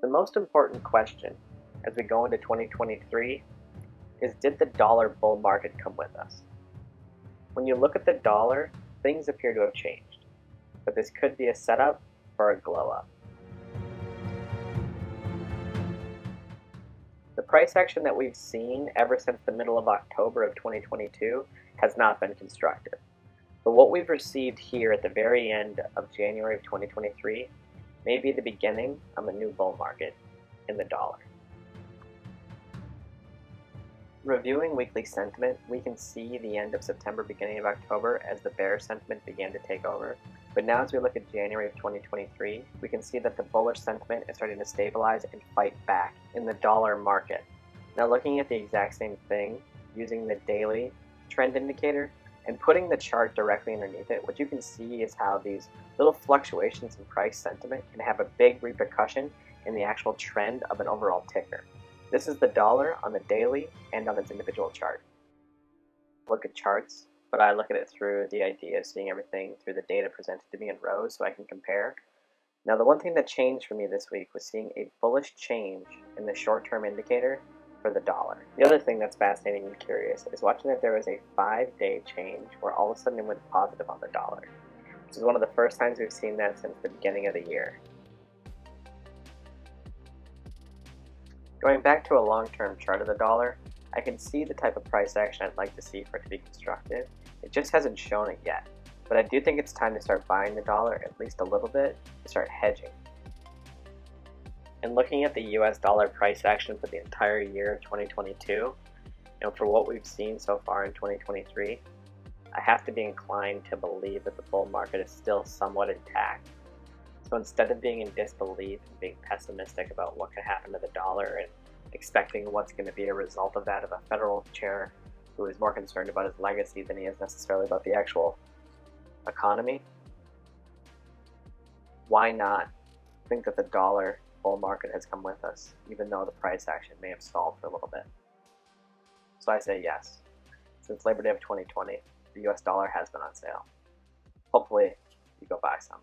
The most important question as we go into 2023 is, did the dollar bull market come with us? When you look at the dollar, things appear to have changed, but this could be a setup for a glow up. The price action that we've seen ever since the middle of October of 2022 has not been constructive. But what we've received here at the very end of January of 2023 may be the beginning of a new bull market in the dollar. Reviewing weekly sentiment, we can see the end of September, beginning of October as the bear sentiment began to take over. But now as we look at January of 2023, we can see that the bullish sentiment is starting to stabilize and fight back in the dollar market. Now looking at the exact same thing, using the daily trend indicator and putting the chart directly underneath it, what you can see is how these little fluctuations in price sentiment can have a big repercussion in the actual trend of an overall ticker. This is the dollar on the daily and on its individual chart. Look at charts, but I look at it through the idea of seeing everything through the data presented to me in rows so I can compare. Now the one thing that changed for me this week was seeing a bullish change in the short-term indicator for the dollar. The other thing that's fascinating and curious is watching that there was a 5-day change where all of a sudden it went positive on the dollar. This is one of the first times we've seen that since the beginning of the year. Going back to a long-term chart of the dollar, I can see the type of price action I'd like to see for it to be constructive. It just hasn't shown it yet, but I do think it's time to start buying the dollar at least a little bit to start hedging. And looking at the US dollar price action for the entire year of 2022, for what we've seen so far in 2023, I have to be inclined to believe that the bull market is still somewhat intact. So instead of being in disbelief and being pessimistic about what could happen to the dollar and expecting what's going to be a result of that of a federal chair who is more concerned about his legacy than he is necessarily about the actual economy, why not think that the dollar bull market has come with us, even though the price action may have stalled for a little bit? So I say yes. Since Labor Day of 2020, the US dollar has been on sale. Hopefully you go buy some.